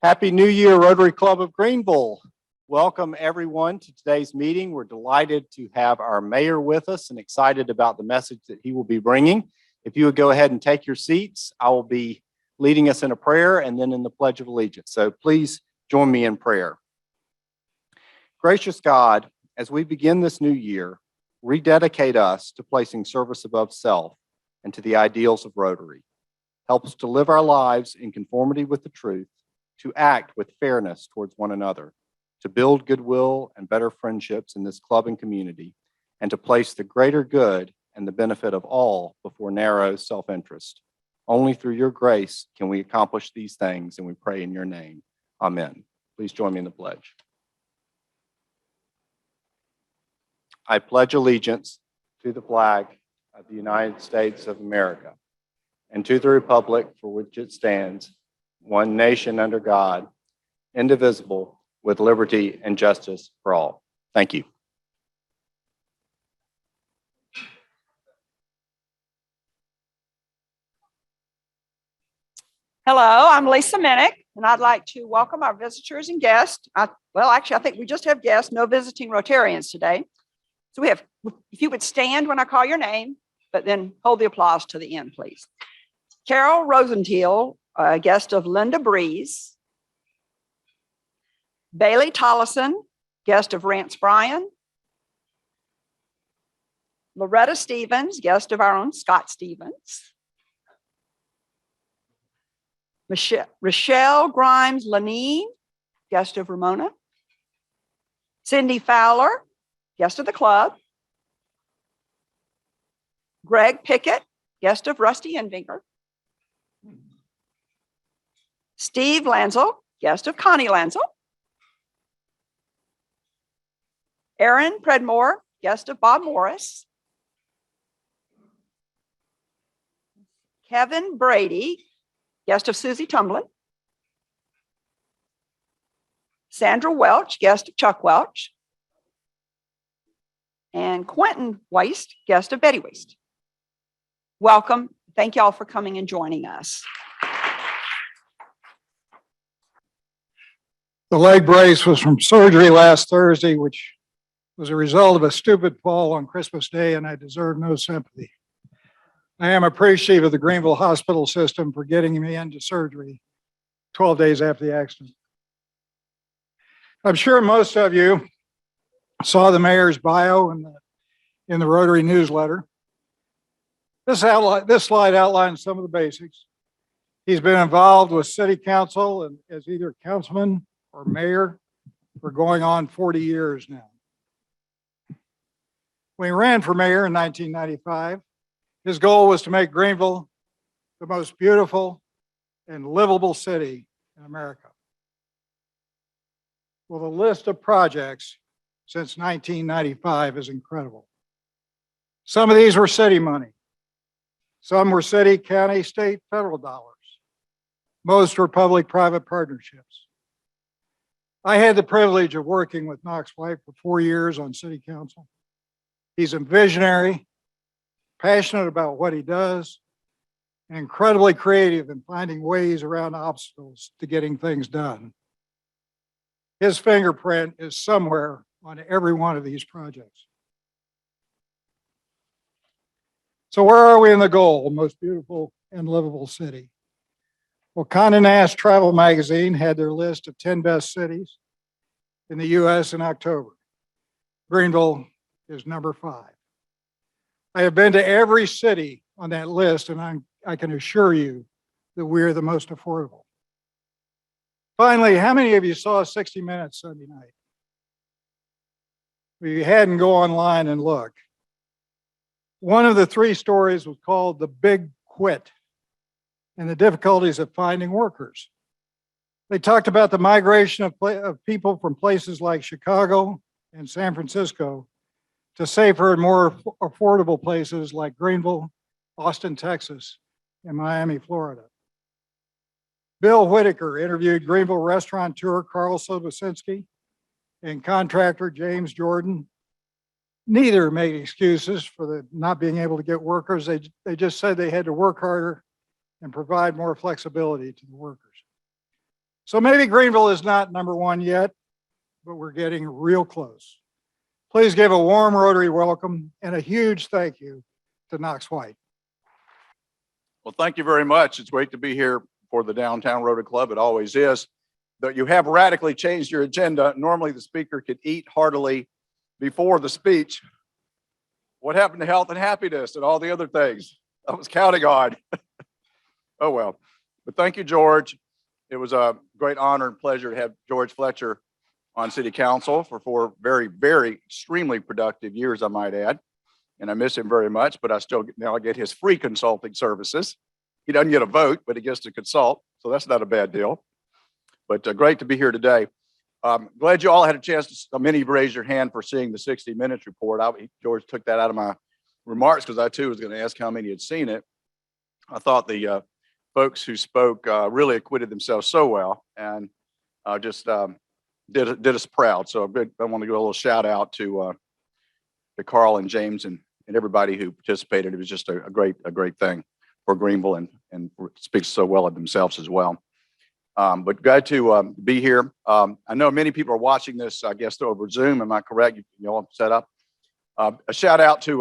Happy New Year, Rotary Club of Greenville. Welcome everyone to today's meeting. We're delighted to have our mayor with us and excited about the message that he will be bringing. If you would go ahead and take your seats, I will be leading us in a prayer and then in the Pledge of Allegiance. So please join me in prayer. Gracious God, as we begin this new year, rededicate us to placing service above self and to the ideals of Rotary. Help us to live our lives in conformity with the truth, to act with fairness towards one another, to build goodwill and better friendships in this club and community, and to place the greater good and the benefit of all before narrow self-interest. Only through your grace can we accomplish these things, and we pray in your name. Amen. Please join me in the pledge. I pledge allegiance to the flag of the United States of America and to the republic for which it stands, one nation under God, indivisible, with liberty and justice for all. Thank you. Hello, I'm Lisa Minnick, and I'd like to welcome our visitors and guests. I think we just have guests, no visiting Rotarians today. So we have, if you would stand when I call your name, but then hold the applause to the end, please. Carol Rosenthal, a guest of Linda Breeze. Bailey Tollison, guest of Rance Bryan. Loretta Stevens, guest of our own Scott Stevens. Rochelle Grimes Lanine, guest of Ramona. Cindy Fowler, guest of the club. Greg Pickett, guest of Rusty Envinger. Steve Lanzel, guest of Connie Lanzel. Aaron Predmore, guest of Bob Morris. Kevin Brady, guest of Susie Tumblin. Sandra Welch, guest of Chuck Welch. And Quentin Weist, guest of Betty Weist. Welcome. Thank you all for coming and joining us. The leg brace was from surgery last Thursday, which was a result of a stupid fall on Christmas Day, and I deserve no sympathy. I am appreciative of the Greenville hospital system for getting me into surgery 12 days after the accident. I'm sure most of you saw the mayor's bio in the Rotary newsletter. This slide outlines some of the basics. He's been involved with city council and as either councilman or mayor for going on 40 years now. When he ran for mayor in 1995, his goal was to make Greenville the most beautiful and livable city in America. Well, the list of projects since 1995 is incredible. Some of these were city money. Some were city, county, state, federal dollars. Most were public-private partnerships. I had the privilege of working with Knox for 4 years on city council. He's a visionary, passionate about what he does, and incredibly creative in finding ways around obstacles to getting things done. His fingerprint is somewhere on every one of these projects. So where are we in the goal, most beautiful and livable city? Well, Condé Nast Travel Magazine had their list of 10 best cities in the US in October. Greenville is number 5. I have been to every city on that list, and I can assure you that we're the most affordable. Finally, how many of you saw 60 Minutes Sunday night? If you hadn't, go online and look. One of the 3 stories was called The Big Quit and the difficulties of finding workers. They talked about the migration of people from places like Chicago and San Francisco to safer and more affordable places like Greenville, Austin, Texas, and Miami, Florida. Bill Whitaker interviewed Greenville restaurateur Carl Sobosinski and contractor James Jordan. Neither made excuses for the not being able to get workers. They just said they had to work harder and provide more flexibility to the workers. So maybe Greenville is not number one yet, but we're getting real close. Please give a warm Rotary welcome and a huge thank you to Knox White. Well, thank you very much. It's great to be here for the Downtown Rotary Club. It always is. But you have radically changed your agenda. Normally, the speaker could eat heartily before the speech. What happened to health and happiness and all the other things? I was counting on. Oh, well. But thank you, George. It was a great honor and pleasure to have George Fletcher on City Council for 4 very, very extremely productive years, I might add. And I miss him very much, but I still now get his free consulting services. He doesn't get a vote, but he gets to consult. So that's not a bad deal. But great to be here today. Glad you all had a chance to, many of you raised your hand for seeing the 60 Minutes report. George took that out of my remarks because I too was going to ask how many had seen it. I thought the folks who spoke really acquitted themselves so well and just did us proud. So I want to give a little shout out to Carl and James and everybody who participated. It was just a great thing for Greenville and speaks so well of themselves as well. But glad to be here. I know many people are watching this, I guess, over Zoom. Am I correct? You all set up? A shout out to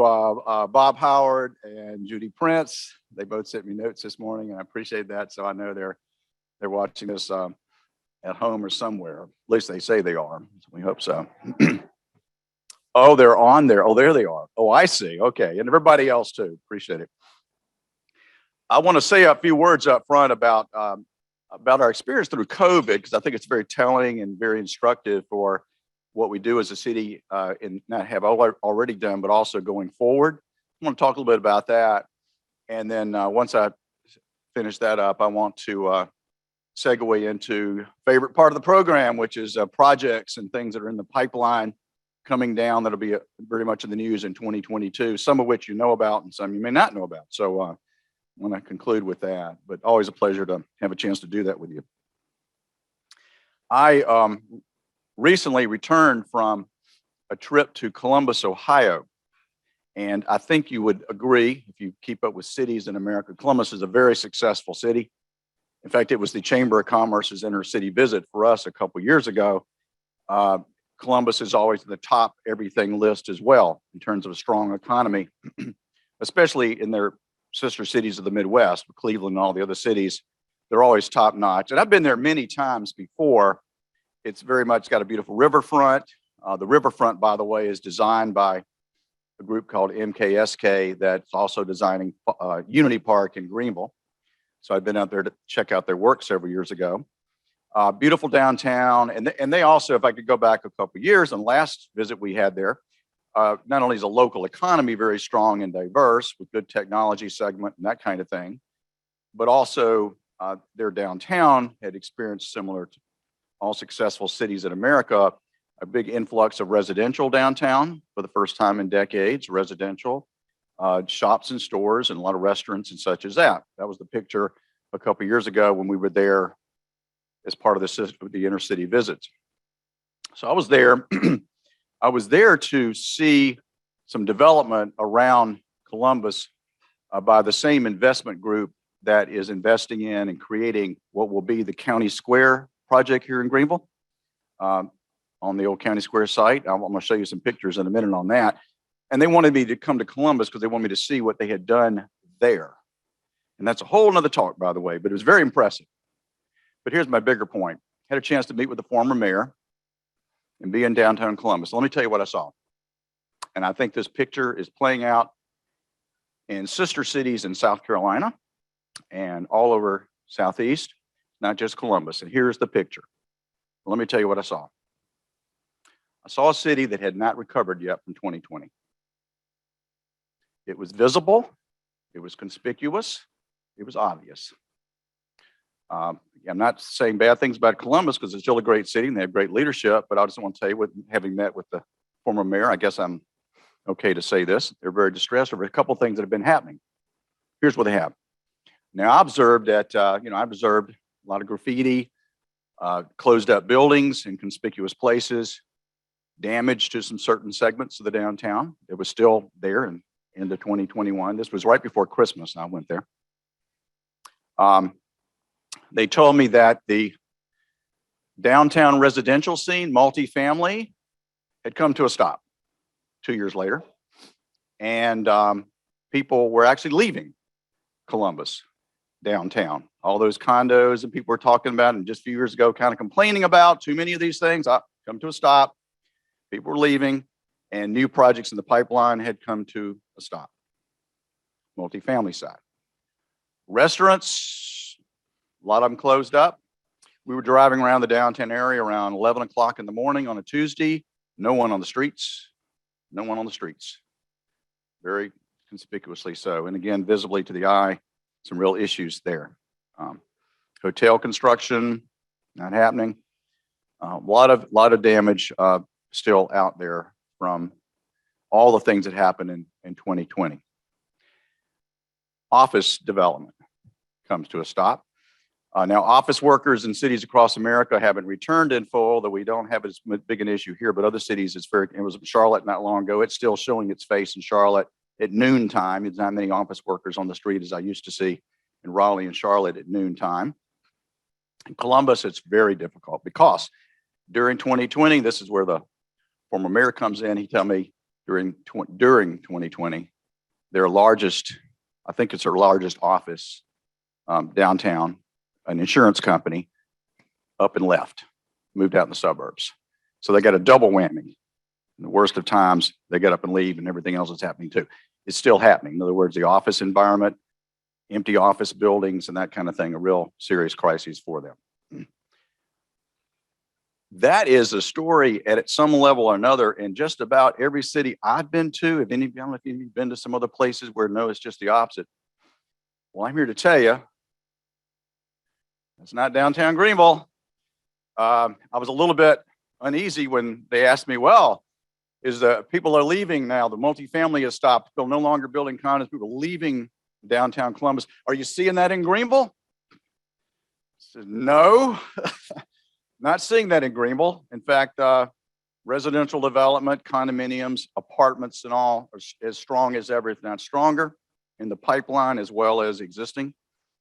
Bob Howard and Judy Prince. They both sent me notes this morning, and I appreciate that. So I know they're watching this at home or somewhere. At least they say they are. So we hope so. Oh, they're on there. Oh, there they are. Oh, I see. Okay, and everybody else too. Appreciate it. I want to say a few words up front about our experience through COVID, because I think it's very telling and very instructive for what we do as a city and not have already done, but also going forward. I want to talk a little bit about that. And then once I finish that up, I want to segue into favorite part of the program, which is projects and things that are in the pipeline coming down that'll be very much in the news in 2022, some of which you know about and some you may not know about. So I want to conclude with that, but always a pleasure to have a chance to do that with you. I recently returned from a trip to Columbus, Ohio. And I think you would agree, if you keep up with cities in America, Columbus is a very successful city. In fact, it was the Chamber of Commerce's inter-city visit for us a couple years ago. Columbus is always at the top everything list as well in terms of a strong economy, especially in their sister cities of the Midwest, Cleveland and all the other cities. They're always top notch. And I've been there many times before. It's very much got a beautiful riverfront. The riverfront, by the way, is designed by a group called MKSK that's also designing Unity Park in Greenville. So I've been out there to check out their work several years ago. Beautiful downtown. And they also, if I could go back a couple of years, and last visit we had there, not only is a local economy very strong and diverse with good technology segment and that kind of thing, but also their downtown had experienced, similar to all successful cities in America, a big influx of residential downtown for the first time in decades, residential shops and stores and a lot of restaurants and such as that. That was the picture a couple of years ago when we were there as part of the inner city visits. So I was there. I was there to see some development around Columbus by the same investment group that is investing in and creating what will be the County Square project here in Greenville on the old County Square site. I'm going to show you some pictures in a minute on that. And they wanted me to come to Columbus because they wanted me to see what they had done there. And that's a whole nother talk, by the way, but it was very impressive. But here's my bigger point. I had a chance to meet with the former mayor and be in downtown Columbus. Let me tell you what I saw. And I think this picture is playing out in sister cities in South Carolina and all over Southeast, not just Columbus. And here's the picture. Let me tell you what I saw. I saw a city that had not recovered yet from 2020. It was visible, it was conspicuous, it was obvious. I'm not saying bad things about Columbus because it's still a great city and they have great leadership, but I just want to tell you, having met with the former mayor, I guess I'm okay to say this. They're very distressed over a couple of things that have been happening. Here's what they have. Now, I observed that, I observed a lot of graffiti, closed up buildings in conspicuous places, damage to some certain segments of the downtown. It was still there in into 2021. This was right before Christmas. I went there. They told me that the downtown residential scene, multifamily, had come to a stop 2 years later. And people were actually leaving Columbus downtown. All those condos and people were talking about, and just a few years ago, kind of complaining about too many of these things, come to a stop. People were leaving, and new projects in the pipeline had come to a stop. Multifamily side. Restaurants, a lot of them closed up. We were driving around the downtown area around 11 o'clock in the morning on a Tuesday. No one on the streets. No one on the streets. Very conspicuously so. And again, visibly to the eye, some real issues there. Hotel construction, not happening. A lot of damage still out there from all the things that happened in 2020. Office development comes to a stop. Now, office workers in cities across America haven't returned in full, though we don't have as big an issue here, but other cities, it was Charlotte not long ago. It's still showing its face in Charlotte at noontime. There's not many office workers on the street as I used to see in Raleigh and Charlotte at noontime. In Columbus, it's very difficult because during 2020, this is where the former mayor comes in. He told me during 2020, their largest, I think it's their largest office downtown, an insurance company, up and left, moved out in the suburbs. So they got a double whammy. In the worst of times, they get up and leave, and everything else is happening too. It's still happening. In other words, the office environment, empty office buildings, and that kind of thing, a real serious crisis for them. That is a story at some level or another in just about every city I've been to. If any, I don't know if you've been to some other places where no, it's just the opposite. Well, I'm here to tell you, it's not downtown Greenville. I was a little bit uneasy when they asked me, well, people are leaving now. The multifamily has stopped. People no longer building condos. People are leaving downtown Columbus. Are you seeing that in Greenville? I said, no, not seeing that in Greenville. In fact, residential development, condominiums, apartments, and all are as strong as ever, if not stronger, in the pipeline as well as existing.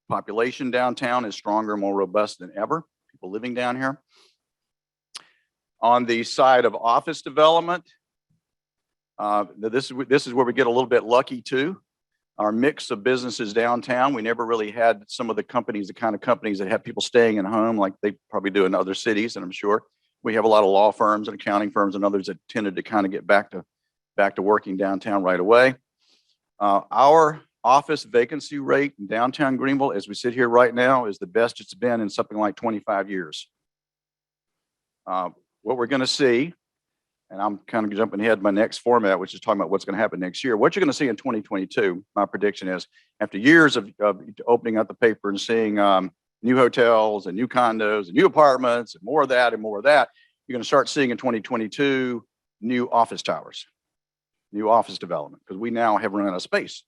Population downtown is stronger, more robust than ever. People living down here. On the side of office development, this is where we get a little bit lucky too. Our mix of businesses downtown, we never really had some of the companies, the kind of companies that have people staying at home like they probably do in other cities, and I'm sure we have a lot of law firms and accounting firms and others that tended to kind of get back to working downtown right away. Our office vacancy rate in downtown Greenville, as we sit here right now, is the best it's been in something like 25 years. What we're going to see, and I'm kind of jumping ahead to my next format, which is talking about what's going to happen next year. What you're going to see in 2022, my prediction is, after years of opening up the paper and seeing new hotels and new condos and new apartments and more of that and more of that, you're going to start seeing in 2022 new office towers, new office development, because we now have run out of space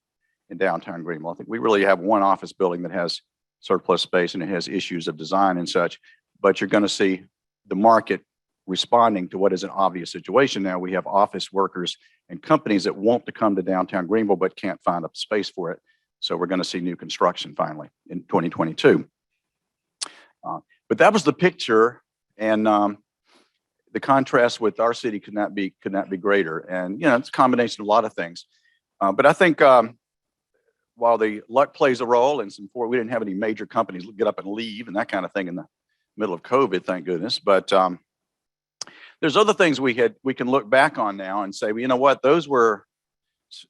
in downtown Greenville. I think we really have one office building that has surplus space and it has issues of design and such, but you're going to see the market responding to what is an obvious situation now. We have office workers and companies that want to come to downtown Greenville but can't find a space for it. So we're going to see new construction finally in 2022. But that was the picture, and the contrast with our city could not be greater. And you know, it's a combination of a lot of things. But I think while the luck plays a role, and we didn't have any major companies get up and leave and that kind of thing in the middle of COVID, thank goodness. But there's other things we can look back on now and say, well, you know what, those were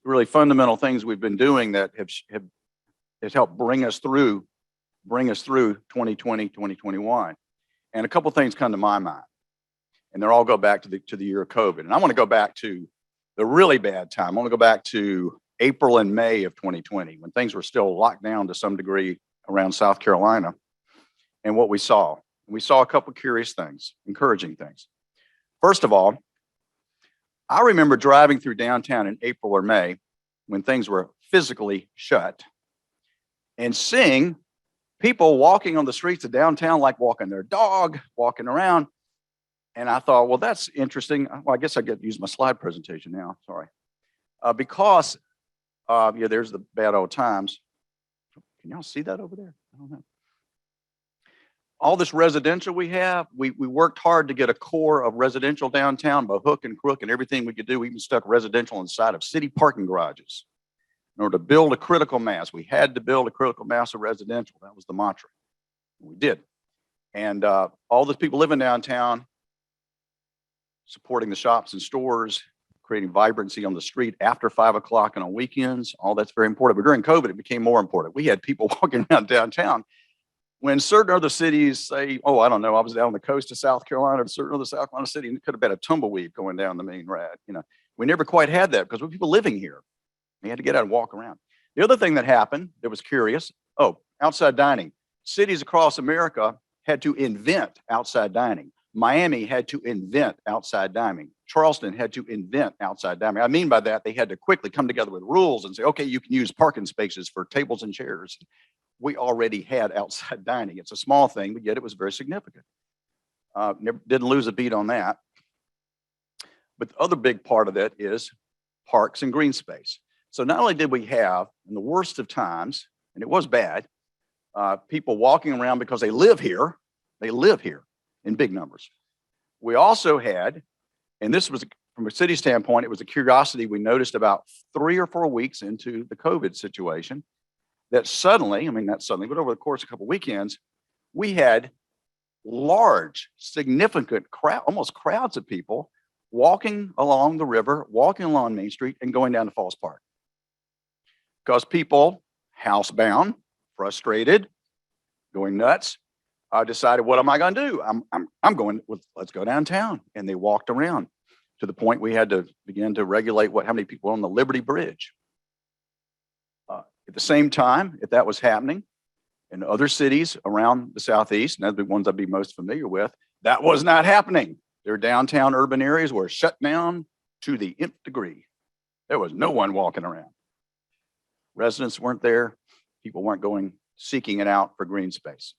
really fundamental things we've been doing that have helped bring us through 2020, 2021. And a couple of things come to my mind, and they all go back to the year of COVID. And I want to go back to the really bad time. I want to go back to April and May of 2020, when things were still locked down to some degree around South Carolina, and what we saw. We saw a couple of curious things, encouraging things. First of all, I remember driving through downtown in April or May when things were physically shut and seeing people walking on the streets of downtown, like walking their dog, walking around. And I thought, well, that's interesting. Well, I guess I get to use my slide presentation now. Sorry. Because yeah, there's the bad old times. Can y'all see that over there? I don't know. all this residential we have, we worked hard to get a core of residential downtown by hook and crook and everything we could do. We even stuck residential inside of city parking garages. In order to build a critical mass, we had to build a critical mass of residential. That was the mantra. We did. And all those people living downtown, supporting the shops and stores, creating vibrancy on the street after 5 o'clock and on weekends, all that's very important. But during COVID, it became more important. We had people walking around downtown when certain other cities say, oh, I don't know, I was down on the coast of South Carolina, or certain other South Carolina city, and it could have been a tumbleweed going down the main rad. You know, we never quite had that because we people living here. We had to get out and walk around. The other thing that happened that was curious, outside dining. Cities across America had to invent outside dining. Miami had to invent outside dining. Charleston had to invent outside dining. I mean by that, they had to quickly come together with rules and say, okay, you can use parking spaces for tables and chairs. We already had outside dining. It's a small thing, but yet it was very significant. Didn't lose a beat on that. But the other big part of it is parks and green space. So not only did we have, in the worst of times, and it was bad, people walking around because they live here in big numbers. We also had, and this was from a city standpoint, it was a curiosity we noticed about 3 or 4 weeks into the COVID situation, that suddenly, not suddenly, but over the course of a couple of weekends, we had large, significant crowd, almost crowds of people walking along the river, walking along Main Street and going down to Falls Park. Because people, housebound, frustrated, going nuts, decided, what am I going to do? I'm going, let's go downtown. And they walked around to the point we had to begin to regulate how many people were on the Liberty Bridge. At the same time, if that was happening in other cities around the Southeast, and that's the ones I'd be most familiar with, that was not happening. Their downtown urban areas were shut down to the nth degree. There was no one walking around. Residents weren't there. People weren't going seeking it out for green space.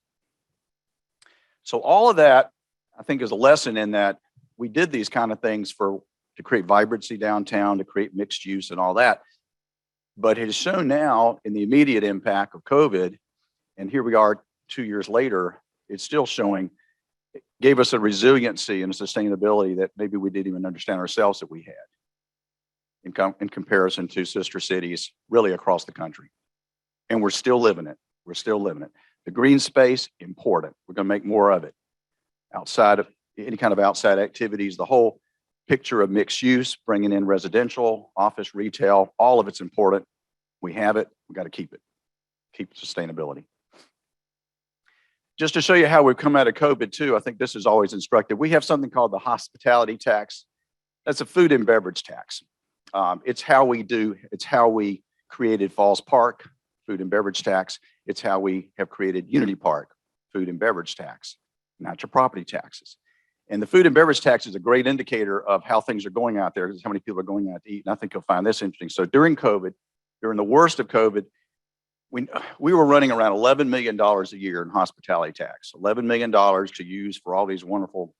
So all of that, I think, is a lesson in that we did these kind of things to create vibrancy downtown, to create mixed use and all that. But it has shown now in the immediate impact of COVID, and here we are 2 years later, it's still showing, it gave us a resiliency and a sustainability that maybe we didn't even understand ourselves that we had in comparison to sister cities really across the country. And we're still living it. We're still living it. The green space, important. We're going to make more of it. Outside of any kind of outside activities, the whole picture of mixed use, bringing in residential, office, retail, all of it's important. We have it. We got to keep it. Keep sustainability. Just to show you how we've come out of COVID too, I think this is always instructive. We have something called the hospitality tax. That's a food and beverage tax. It's how we created Falls Park, food and beverage tax. It's how we have created Unity Park, food and beverage tax, not your property taxes. And the food and beverage tax is a great indicator of how things are going out there, how many people are going out to eat. And I think you'll find this interesting. So during COVID, during the worst of COVID, we were running around $11 million a year in hospitality tax, $11 million to use for all these wonderful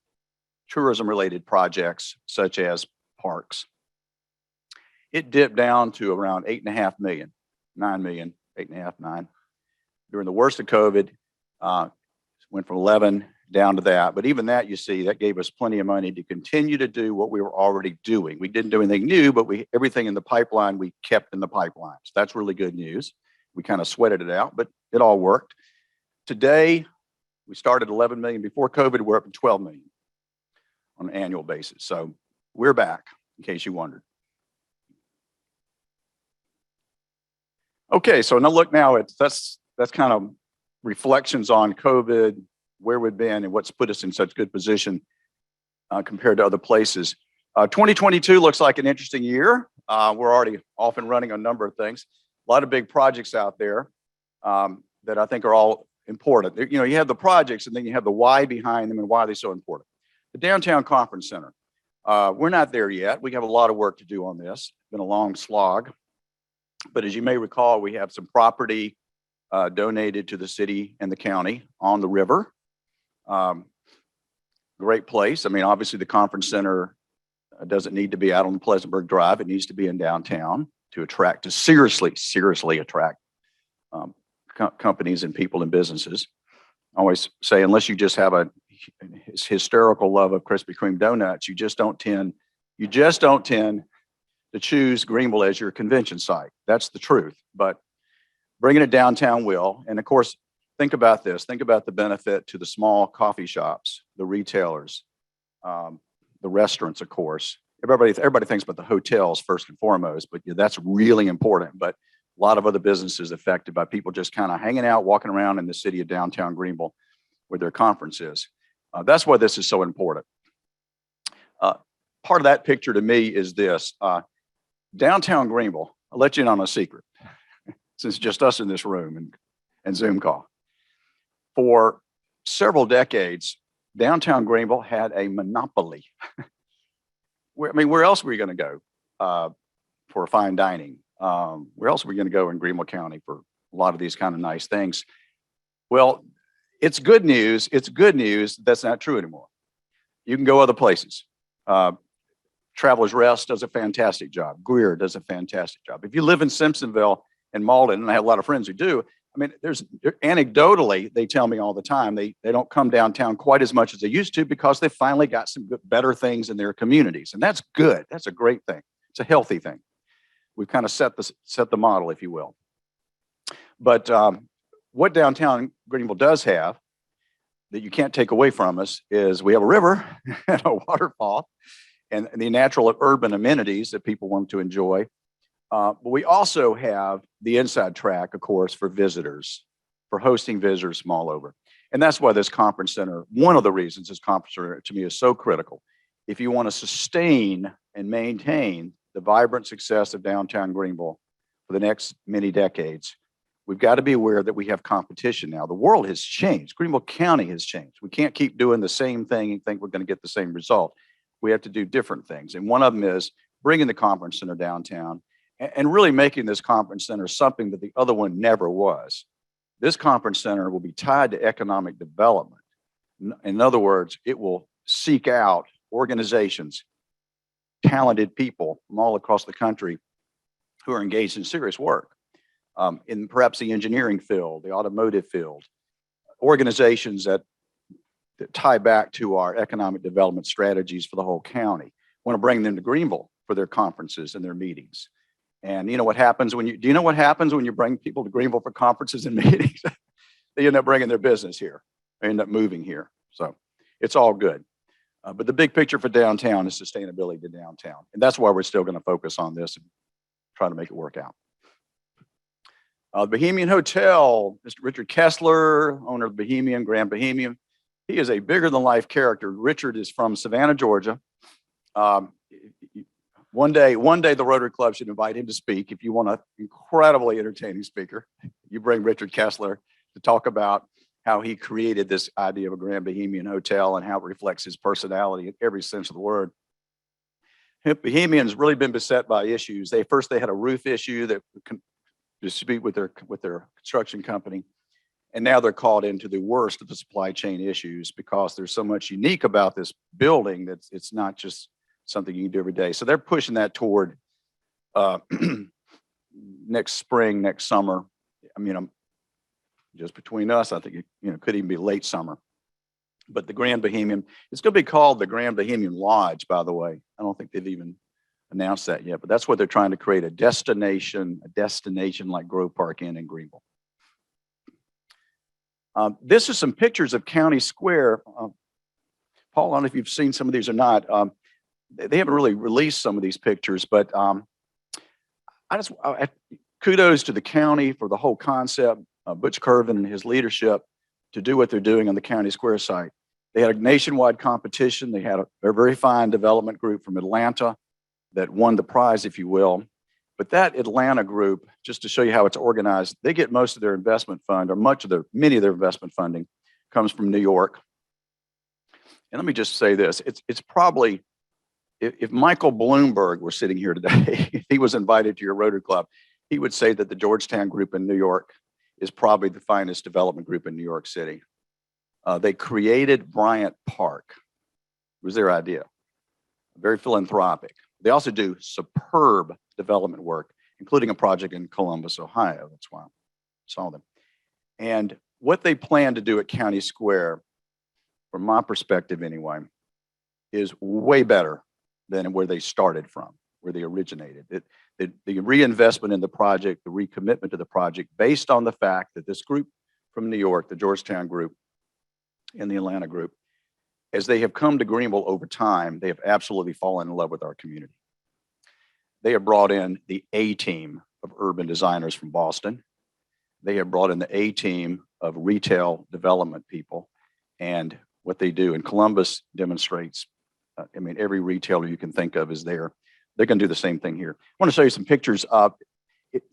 tourism-related projects, such as parks. It dipped down to around 8.5 million, 9 million, 8.5, 9. During the worst of COVID, went from 11 down to that. But even that, you see, that gave us plenty of money to continue to do what we were already doing. We didn't do anything new, but everything in the pipeline, we kept in the pipeline. So that's really good news. We kind of sweated it out, but it all worked. Today, we started 11 million before COVID. We're up to 12 million on an annual basis. So we're back, in case you wondered. Okay, so now look now at that's kind of reflections on COVID, where we've been and what's put us in such good position compared to other places. 2022 looks like an interesting year. We're already off and running on a number of things. A lot of big projects out there that I think are all important. You know, you have the projects and then you have the why behind them and why they're so important. The Downtown Conference Center. We're not there yet. We have a lot of work to do on this. It's been a long slog. But as you may recall, we have some property donated to the city and the county on the river. Great place. I mean, obviously the conference center doesn't need to be out on the Pleasantburg Drive. It needs to be in downtown to seriously attract companies and people and businesses. always say, unless you just have a hysterical love of Krispy Kreme donuts, you just don't tend to choose Greenville as your convention site. That's the truth. But bringing it downtown will, and of course, think about this. Think about the benefit to the small coffee shops, the retailers, the restaurants, of course. Everybody thinks about the hotels first and foremost, but yeah, that's really important. But a lot of other businesses affected by people just kind of hanging out, walking around in the city of downtown Greenville where their conference is. That's why this is so important. Part of that picture to me is this. Downtown Greenville, I'll let you in on a secret, since it's just us in this room and Zoom call. For several decades, downtown Greenville had a monopoly. Where else were you going to go for fine dining? Where else are we going to go in Greenville County for a lot of these kind of nice things? Well, it's good news. It's good news that's not true anymore. You can go other places. Travelers Rest does a fantastic job. Greer does a fantastic job. If you live in Simpsonville and Malden, and I have a lot of friends who do, I mean, anecdotally, they tell me all the time, they don't come downtown quite as much as they used to because they finally got some better things in their communities. And that's good. That's a great thing. It's a healthy thing. We've kind of set the model, if you will. But what downtown Greenville does have that you can't take away from us is we have a river and a waterfall and the natural urban amenities that people want to enjoy. But we also have the inside track, of course, for visitors, for hosting visitors from all over. And that's why this conference center, one of the reasons this conference center to me is so critical. If you want to sustain and maintain the vibrant success of downtown Greenville for the next many decades, we've got to be aware that we have competition now. The world has changed. Greenville County has changed. We can't keep doing the same thing and think we're going to get the same result. We have to do different things. And one of them is bringing the conference center downtown and really making this conference center something that the other one never was. This conference center will be tied to economic development. In other words, it will seek out organizations, talented people from all across the country who are engaged in serious work in perhaps the engineering field, the automotive field, organizations that tie back to our economic development strategies for the whole county. We want to bring them to Greenville for their conferences and their meetings. And you know what happens when do you know what happens when you bring people to Greenville for conferences and meetings? They end up bringing their business here. They end up moving here. So it's all good. But the big picture for downtown is sustainability to downtown. And that's why we're still going to focus on this and try to make it work out. The Bohemian Hotel, Mr. Richard Kessler, owner of Bohemian, Grand Bohemian. He is a bigger than life character. Richard is from Savannah, Georgia. One day the Rotary Club should invite him to speak. If you want an incredibly entertaining speaker, you bring Richard Kessler to talk about how he created this idea of a Grand Bohemian Hotel and how it reflects his personality in every sense of the word. Bohemian's really been beset by issues. They had a roof issue that dispute with their construction company. And now they're caught into the worst of the supply chain issues because there's so much unique about this building that it's not just something you can do every day. So they're pushing that toward next spring, next summer. I mean, just between us, I think it could even be late summer. But the Grand Bohemian, it's going to be called the Grand Bohemian Lodge, by the way. I don't think they've even announced that yet, but that's what they're trying to create, a destination like Grove Park Inn in Greenville. This is some pictures of County Square. Paul, I don't know if you've seen some of these or not. They haven't really released some of these pictures, but kudos to the county for the whole concept, Butch Curvin and his leadership to do what they're doing on the County Square site. They had a nationwide competition. They had a very fine development group from Atlanta that won the prize, if you will. But that Atlanta group, just to show you how it's organized, they get most of their investment fund, or many of their investment funding comes from New York. And let me just say this, it's probably, if Michael Bloomberg were sitting here today, if he was invited to your Rotary Club, he would say that the Georgetown group in New York is probably the finest development group in New York City. They created Bryant Park. It was their idea. Very philanthropic. They also do superb development work, including a project in Columbus, Ohio. That's why I saw them. And what they plan to do at County Square, from my perspective anyway, is way better than where they started from, where they originated. The reinvestment in the project, the recommitment to the project, based on the fact that this group from New York, the Georgetown group and the Atlanta group, as they have come to Greenville over time, they have absolutely fallen in love with our community. They have brought in the A team of urban designers from Boston. They have brought in the A team of retail development people. And what they do in Columbus demonstrates, I mean, every retailer you can think of is there. They're going to do the same thing here. I want to show you some pictures.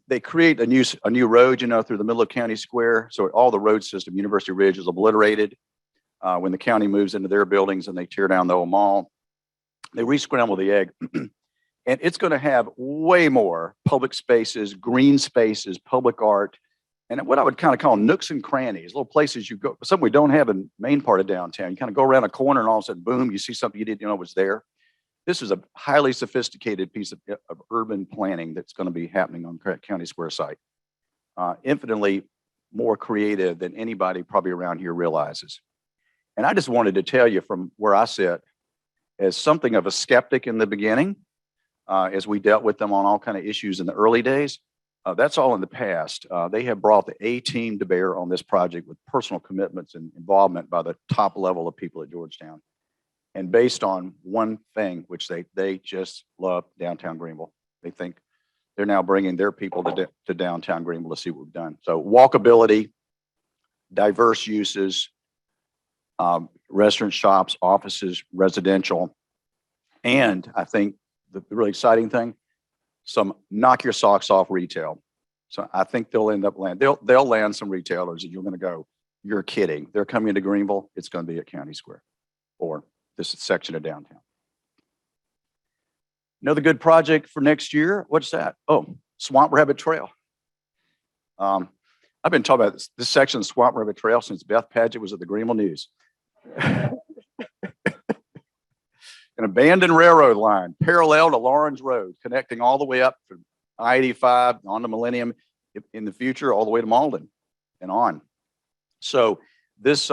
They create a new road, you know, through the middle of County Square. So all the road system, University Ridge, is obliterated. When the county moves into their buildings and they tear down the old mall, they re-scramble the egg. And it's going to have way more public spaces, green spaces, public art, and what I would kind of call nooks and crannies, little places you go, something we don't have in the main part of downtown. You kind of go around a corner and all of a sudden, boom, you see something you didn't know was there. This is a highly sophisticated piece of urban planning that's going to be happening on County Square site. Infinitely more creative than anybody probably around here realizes. And I just wanted to tell you from where I sit, as something of a skeptic in the beginning, as we dealt with them on all kind of issues in the early days, that's all in the past. They have brought the A team to bear on this project with personal commitments and involvement by the top level of people at Georgetown. And based on one thing, which they just love downtown Greenville. They think they're now bringing their people to downtown Greenville to see what we've done. So walkability, diverse uses, restaurant, shops, offices, residential, and I think the really exciting thing, some knock your socks off retail. So I think they'll end up they'll land some retailers and you're going to go, you're kidding. They're coming to Greenville. It's going to be at County Square or this section of downtown. Another good project for next year. What's that? Oh, Swamp Rabbit Trail. I've been talking about this section of Swamp Rabbit Trail since Beth Padgett was at the Greenville News. An abandoned railroad line parallel to Lawrence Road, connecting all the way up from I-85 on to Millennium in the future, all the way to Malden and on. So this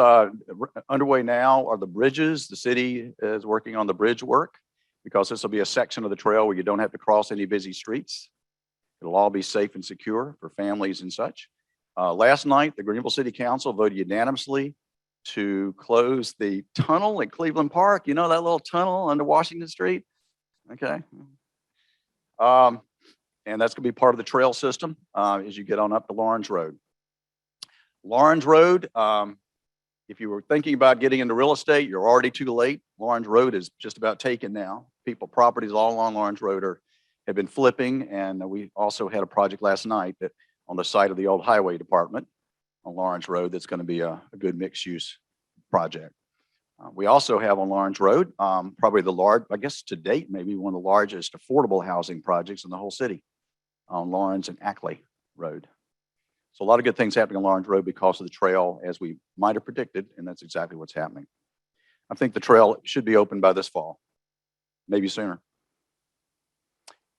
underway now are the bridges. The city is working on the bridge work because this will be a section of the trail where you don't have to cross any busy streets. It'll all be safe and secure for families and such. Last night, the Greenville City Council voted unanimously to close the tunnel at Cleveland Park. You know that little tunnel under Washington Street? Okay. And that's going to be part of the trail system as you get on up to Lawrence Road. Lawrence Road, if you were thinking about getting into real estate, you're already too late. Lawrence Road is just about taken now. Properties all along Lawrence Road have been flipping, and we also had a project last night that on the site of the old highway department on Lawrence Road that's going to be a good mixed-use project. We also have on Lawrence Road, probably I guess to date, maybe one of the largest affordable housing projects in the whole city on Lawrence and Ackley Road. So a lot of good things happening on Lawrence Road because of the trail, as we might have predicted, and that's exactly what's happening. I think the trail should be open by this fall, maybe sooner.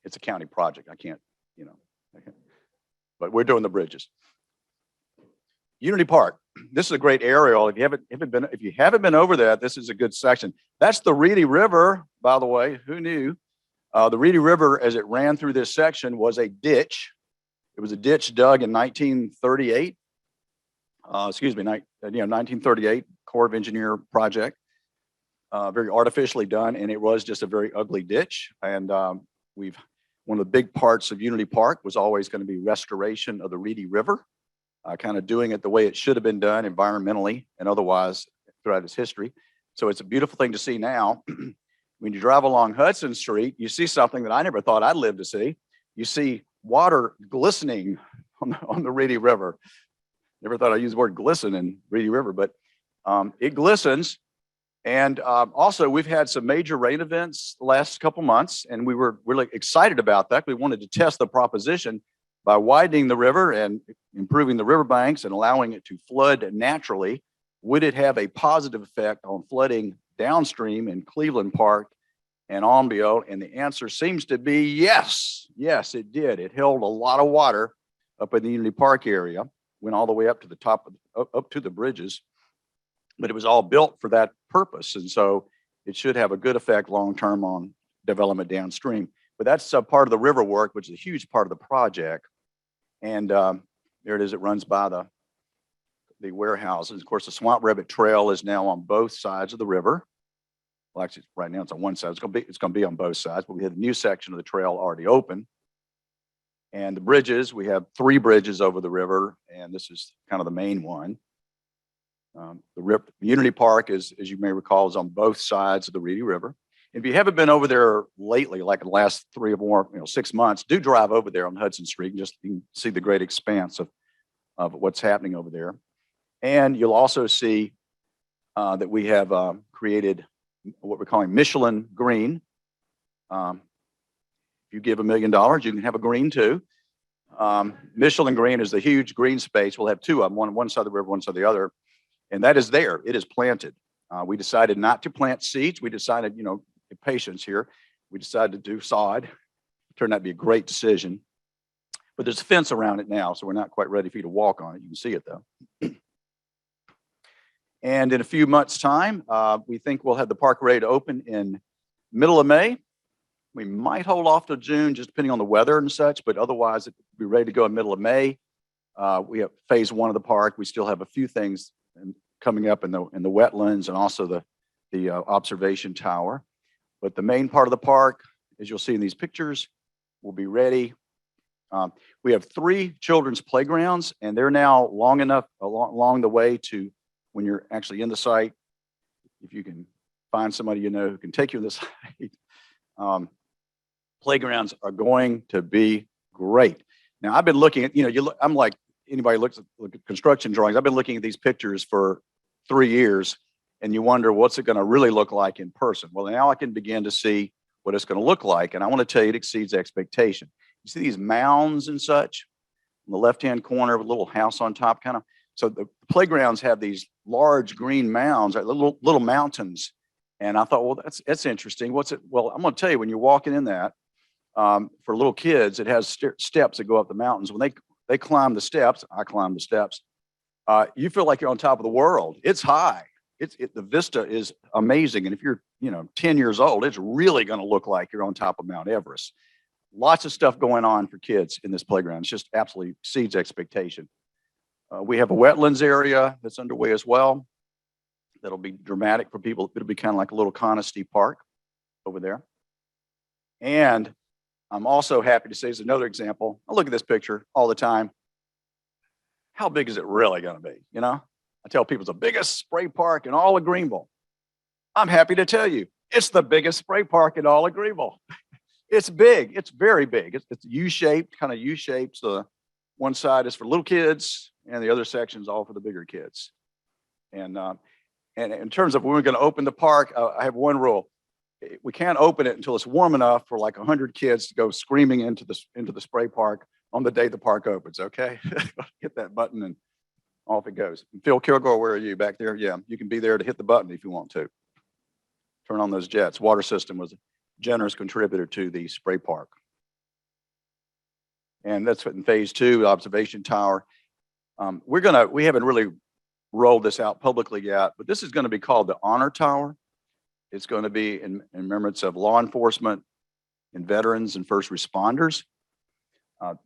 It's a county project. I can't, but we're doing the bridges. Unity Park. This is a great aerial. If you haven't been over there, this is a good section. That's the Reedy River, by the way. Who knew? The Reedy River, as it ran through this section, was a ditch. It was a ditch dug in 1938. 1938 Corps of Engineer project, very artificially done, and it was just a very ugly ditch. And one of the big parts of Unity Park was always going to be restoration of the Reedy River. Kind of doing it the way it should have been done environmentally and otherwise throughout its history. So it's a beautiful thing to see now. When you drive along Hudson Street, you see something that I never thought I'd live to see. You see water glistening on the Reedy River. Never thought I'd use the word glisten in Reedy River, but it glistens. And also, we've had some major rain events the last couple months, and we were really excited about that. We wanted to test the proposition by widening the river and improving the riverbanks and allowing it to flood naturally. Would it have a positive effect on flooding downstream in Cleveland Park and Onbio? And the answer seems to be yes. Yes, it did. It held a lot of water up in the Unity Park area. went all the way up to the top of, up to the bridges, but it was all built for that purpose. And so it should have a good effect long-term on development downstream. But that's a part of the river work, which is a huge part of the project. And there it is. It runs by the warehouses. Of course, the Swamp Rabbit Trail is now on both sides of the river. Well, actually, right now it's on one side. It's going to be on both sides, but we have a new section of the trail already open. And the bridges, we have 3 bridges over the river, and this is kind of the main one. The Unity Park is, as you may recall, is on both sides of the Reedy River. If you haven't been over there lately, like in the last 3 or more, 6 months, do drive over there on Hudson Street and just you can see the great expanse of what's happening over there. And you'll also see that we have created what we're calling Michelin Green. If you give $1 million, you can have a green too. Michelin Green is the huge green space. We'll have 2 of them, one side of the river, one side of the other. And that is there. It is planted. We decided not to plant seeds. We decided, patience here. We decided to do sod. It turned out to be a great decision. But there's a fence around it now, so we're not quite ready for you to walk on it. You can see it though. And in a few months' time, we think we'll have the park ready to open in middle of May. We might hold off till June, just depending on the weather and such, but otherwise it'll be ready to go in middle of May. We have phase 1 of the park. We still have a few things coming up in the wetlands and also the observation tower. But the main part of the park, as you'll see in these pictures, will be ready. We have 3 children's playgrounds, and they're now long enough along the way to when you're actually in the site, if you can find somebody who can take you to the site. Playgrounds are going to be great. Now, I've been looking at, I'm like anybody look at construction drawings. I've been looking at these pictures for 3 years, and you wonder what's it going to really look like in person. Well, now I can begin to see what it's going to look like, and I want to tell you it exceeds expectation. You see these mounds and such in the left-hand corner with a little house on top, kind of. So the playgrounds have these large green mounds, like little mountains. And I thought, well, that's interesting. What's it? Well, I'm going to tell you, when you're walking in that, for little kids, it has steps that go up the mountains. When they climb the steps, I climb the steps, you feel like you're on top of the world. It's high. The vista is amazing. And if you're, 10 years old, it's really going to look like you're on top of Mount Everest. Lots of stuff going on for kids in this playground. It's just absolutely exceeds expectation. We have a wetlands area that's underway as well. That'll be dramatic for people. It'll be kind of like a little Conisty Park over there. And I'm also happy to say, as another example, I look at this picture all the time. How big is it really going to be? I tell people it's the biggest spray park in all of Greenville. I'm happy to tell you, it's the biggest spray park in all of Greenville. It's big. It's very big. It's U-shaped, kind of U-shaped. So one side is for little kids, and the other section is all for the bigger kids. And in terms of when we're going to open the park, I have one rule. We can't open it until it's warm enough for like 100 kids to go screaming into the spray park on the day the park opens, okay? Hit that button and off it goes. Phil Kilgore, where are you back there? Yeah, you can be there to hit the button if you want to. Turn on those jets. Water system was a generous contributor to the spray park. And that's in phase 2, observation tower. We haven't really rolled this out publicly yet, but this is going to be called the Honor Tower. It's going to be in remembrance of law enforcement and veterans and first responders.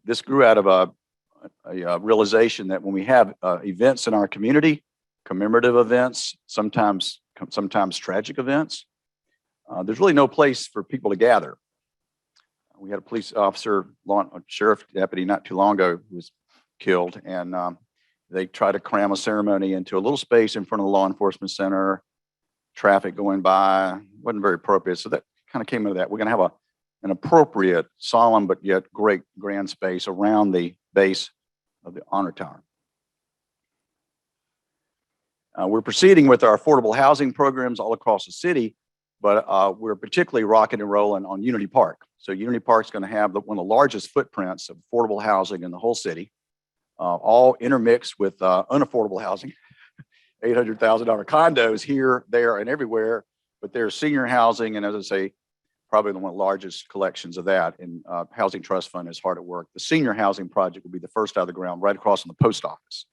This grew out of a realization that when we have events in our community, commemorative events, sometimes tragic events, there's really no place for people to gather. We had a police officer, sheriff deputy not too long ago who was killed, and they tried to cram a ceremony into a little space in front of the law enforcement center. Traffic going by wasn't very appropriate, so that kind of came into that. We're going to have an appropriate, solemn but yet great grand space around the base of the Honor Tower. We're proceeding with our affordable housing programs all across the city, but we're particularly rocking and rolling on Unity Park. So Unity Park is going to have one of the largest footprints of affordable housing in the whole city, all intermixed with unaffordable housing, $800,000 condos here, there, and everywhere. But there's senior housing, and as I say, probably one of the largest collections of that. And Housing Trust Fund is hard at work. The senior housing project will be the first out of the ground right across from the post office.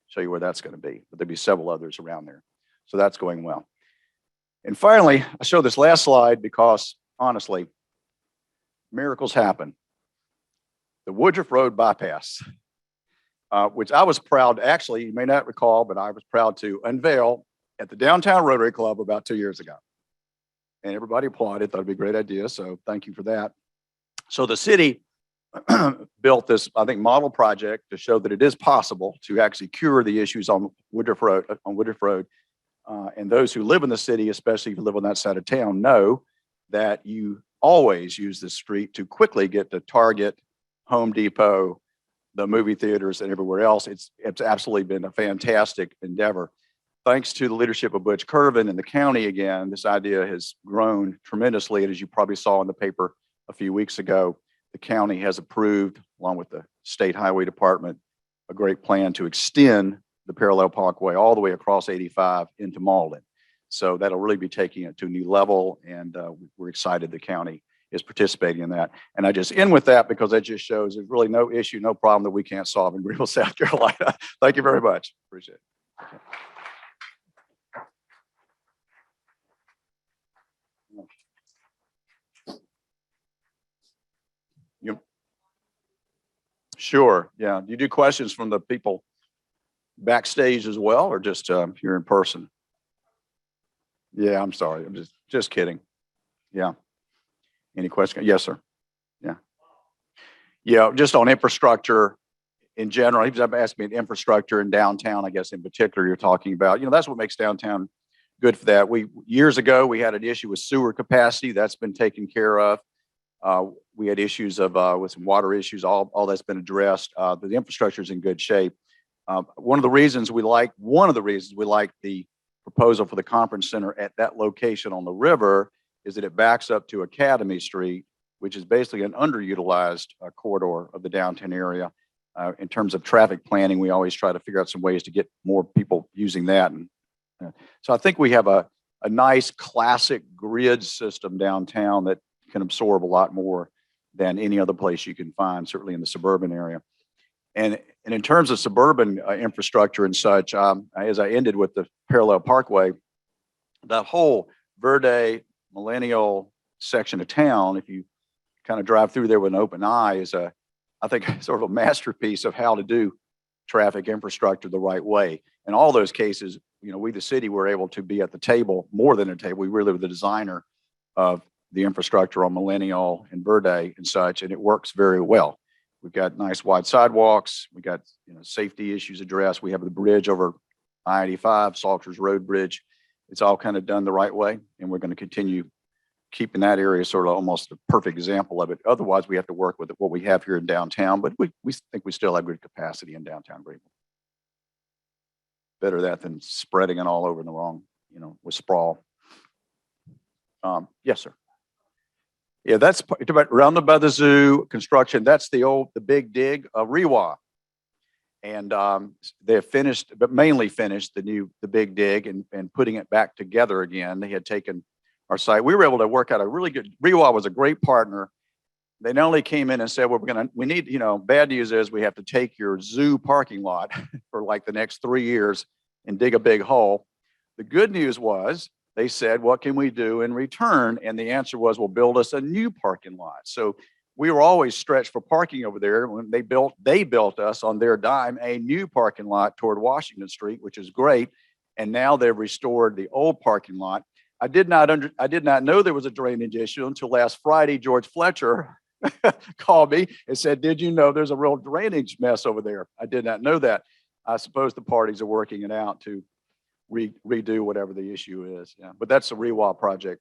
show you where that's going to be. But there'll be several others around there. So that's going well. And finally, I show this last slide because honestly, miracles happen. The Woodruff Road bypass, which I was proud, actually, you may not recall, but I was proud to unveil at the Downtown Rotary Club about 2 years ago. And everybody applauded, thought it'd be a great idea. So thank you for that. So the city built this, I think, model project to show that it is possible to actually cure the issues on Woodruff Road. And those who live in the city, especially if you live on that side of town, know that you always use this street to quickly get to Target, Home Depot, the movie theaters, and everywhere else. It's absolutely been a fantastic endeavor. Thanks to the leadership of Butch Curvin and the county again, this idea has grown tremendously. And as you probably saw in the paper a few weeks ago, the county has approved, along with the State Highway Department, a great plan to extend the parallel parkway all the way across 85 into Malden. So that'll really be taking it to a new level, and we're excited the county is participating in that. And I just end with that because that just shows there's really no issue, no problem that we can't solve in Greenville, South Carolina. Thank you very much. Appreciate it. Okay. Sure. Yeah. Do you do questions from the people backstage as well, or just here in person? Yeah, I'm sorry. I'm just kidding. Yeah. Any questions? Yes, sir. Yeah. Yeah, just on infrastructure in general. He was asking me infrastructure in downtown, I guess in particular you're talking about. That's what makes downtown good for that. Years ago, we had an issue with sewer capacity. That's been taken care of. We had issues with some water issues. All that's been addressed. The infrastructure is in good shape. One of the reasons we like the proposal for the conference center at that location on the river is that it backs up to Academy Street, which is basically an underutilized corridor of the downtown area. In terms of traffic planning, we always try to figure out some ways to get more people using that. And so I think we have a nice classic grid system downtown that can absorb a lot more than any other place you can find, certainly in the suburban area. And in terms of suburban infrastructure and such, as I ended with the parallel parkway, that whole Verde Millennial section of town, if you kind of drive through there with an open eye, is I think sort of a masterpiece of how to do traffic infrastructure the right way. In all those cases, we, the city, were able to be at the table, more than a table. We really were the designer of the infrastructure on Millennial and Verde and such, and it works very well. We've got nice wide sidewalks. We got safety issues addressed. We have the bridge over I-85, Salters Road Bridge. It's all kind of done the right way, and we're going to continue keeping that area sort of almost a perfect example of it. Otherwise, we have to work with what we have here in downtown, but we think we still have good capacity in downtown Greenville. Better that than spreading it all over in the wrong, with sprawl. Yes, sir. Yeah, that's about rounded by the zoo construction. That's the big dig, REWA. And they have finished, but mainly finished the big dig and putting it back together again. They had taken our site. We were able to work out a really good, REWA was a great partner. They not only came in and said, well, we need, bad news is we have to take your zoo parking lot for like the next 3 years and dig a big hole. The good news was, they said, what can we do in return? And the answer was, well, build us a new parking lot. So we were always stretched for parking over there. When they built us on their dime a new parking lot toward Washington Street, which is great. And now they've restored the old parking lot. I did not know there was a drainage issue until last Friday. George Fletcher called me and said, did you know there's a real drainage mess over there? I did not know that. I suppose the parties are working it out to redo whatever the issue is. Yeah, but that's a REWA project.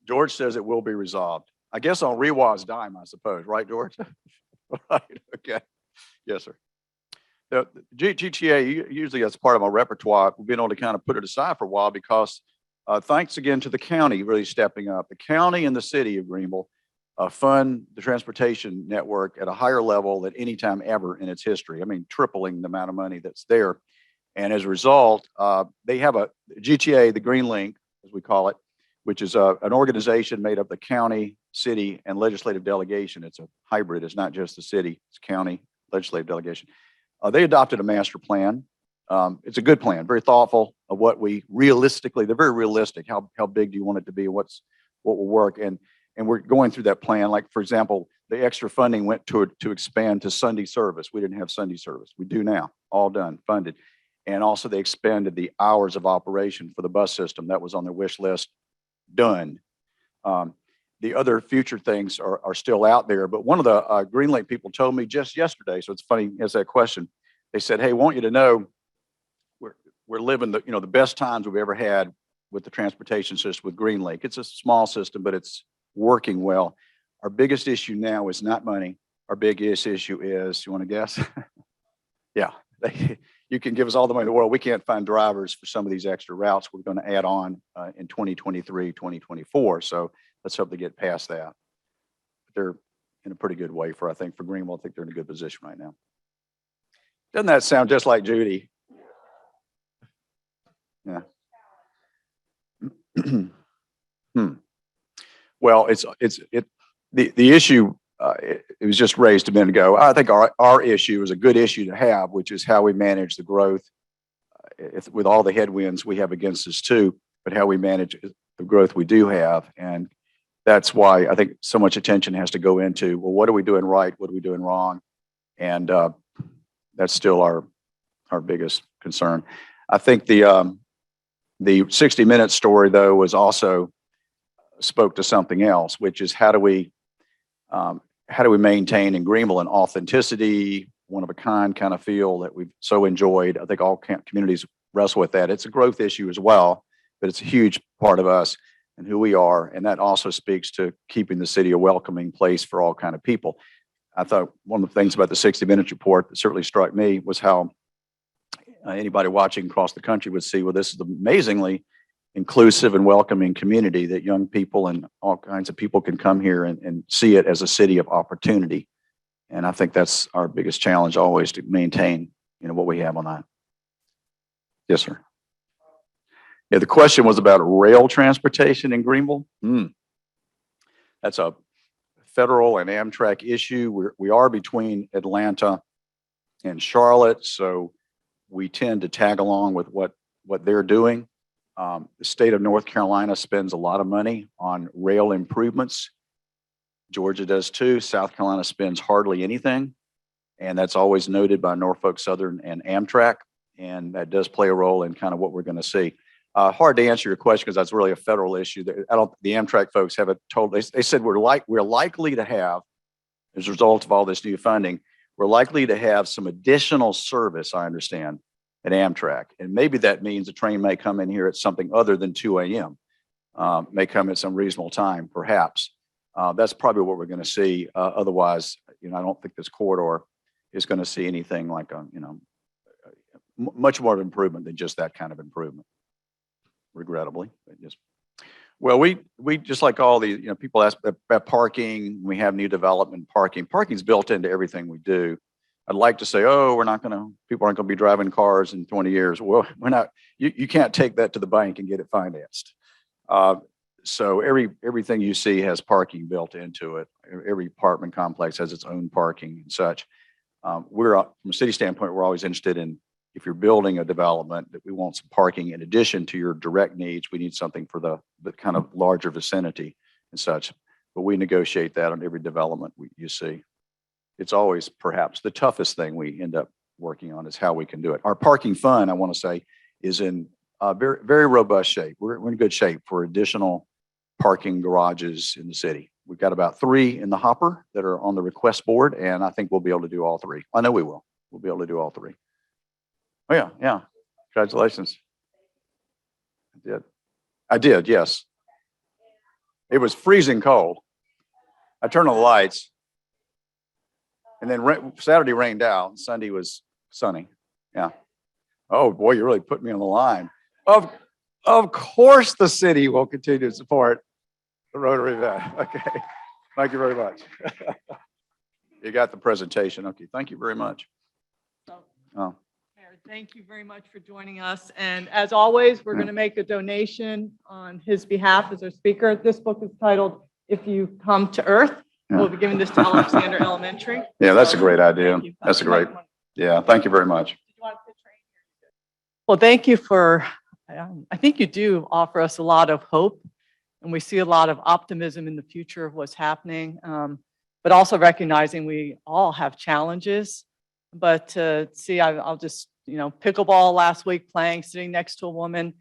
George says it will be resolved. I guess on REWA's dime, I suppose, right, George? Right. Okay. Yes, sir. The GTA, usually that's part of my repertoire. We've been able to kind of put it aside for a while because thanks again to the county really stepping up. The county and the city of Greenville fund the transportation network at a higher level than any time ever in its history. I mean, tripling the amount of money that's there. And as a result, they have a GTA, the Green Link, as we call it, which is an organization made up of the county, city, and legislative delegation. It's a hybrid. It's not just the city, it's county, legislative delegation. They adopted a master plan. It's a good plan, very thoughtful of what we realistically, they're very realistic. How big do you want it to be? What will work? And we're going through that plan. Like, for example, the extra funding went to expand to Sunday service. We didn't have Sunday service. We do now, all done, funded. And also they expanded the hours of operation for the bus system. That was on their wish list, done. The other future things are still out there. But one of the Green Lake people told me just yesterday, so it's funny, he has that question. They said, hey, want you to know, we're living the best times we've ever had with the transportation system with Green Lake. It's a small system, but it's working well. Our biggest issue now is not money. Our biggest issue is, you want to guess? Yeah, you can give us all the money in the world. We can't find drivers for some of these extra routes we're going to add on in 2023, 2024. So let's hope they get past that. They're in a pretty good way I think for Greenville. I think they're in a good position right now. Doesn't that sound just like Judy? Yeah. Well, the issue, it was just raised a minute ago. I think our issue is a good issue to have, which is how we manage the growth with all the headwinds we have against us too, but how we manage the growth we do have. And that's why I think so much attention has to go into, well, what are we doing right? What are we doing wrong? And that's still our biggest concern. I think the 60-minute story, though, was also spoke to something else, which is how do we maintain in Greenville an authenticity, one of a kind kind of feel that we've so enjoyed. I think all communities wrestle with that. It's a growth issue as well, but it's a huge part of us and who we are. And that also speaks to keeping the city a welcoming place for all kind of people. I thought one of the things about the 60 Minutes report that certainly struck me was how anybody watching across the country would see, well, this is an amazingly inclusive and welcoming community that young people and all kinds of people can come here and see it as a city of opportunity. And I think that's our biggest challenge always, to maintain, what we have on that. Yes, sir. Yeah, the question was about rail transportation in Greenville. That's a federal and Amtrak issue. We are between Atlanta and Charlotte, so we tend to tag along with what they're doing. The state of North Carolina spends a lot of money on rail improvements. Georgia does too. South Carolina spends hardly anything. And that's always noted by Norfolk Southern and Amtrak. And that does play a role in kind of what we're going to see. Hard to answer your question because that's really a federal issue. The Amtrak folks haven't told, they said we're likely to have, as a result of all this new funding, we're likely to have some additional service, I understand, at Amtrak. And maybe that means a train may come in here at something other than 2 a.m., may come at some reasonable time, perhaps. That's probably what we're going to see. Otherwise, I don't think this corridor is going to see anything like much more of improvement than just that kind of improvement. Regrettably, well, we just like all the people ask about parking. We have new development parking. Parking's built into everything we do. I'd like to say, oh, people aren't going to be driving cars in 20 years. Well, we're not. You can't take that to the bank and get it financed. So everything you see has parking built into it. Every apartment complex has its own parking and such. From a city standpoint, we're always interested in, if you're building a development, that we want some parking in addition to your direct needs. We need something for the kind of larger vicinity and such. But we negotiate that on every development you see. It's always perhaps the toughest thing we end up working on is how we can do it. Our parking fund, I want to say, is in very, very robust shape. We're in good shape for additional parking garages in the city. We've got about 3 in the hopper that are on the request board, and I think we'll be able to do all 3. I know we will. We'll be able to do all 3. Oh, yeah. Congratulations. I did, yes. It was freezing cold. I turned on the lights. And then Saturday rained out, and Sunday was sunny. Yeah. Oh, boy, you really put me on the line. Of course the city will continue to support the Rotary event. Okay. Thank you very much. You got the presentation. Okay. Thank you very much. Oh. Thank you very much for joining us. And as always, we're going to make a donation on his behalf as our speaker. This book is titled If You Come to Earth. We'll be giving this to Alexander Elementary. Yeah, that's a great idea. That's a great. Yeah, thank you very much. Did you want to train? Well, thank you for, I think you do offer us a lot of hope, and we see a lot of optimism in the future of what's happening, but also recognizing we all have challenges. But to see, I'll just, pickleball last week playing, sitting next to a woman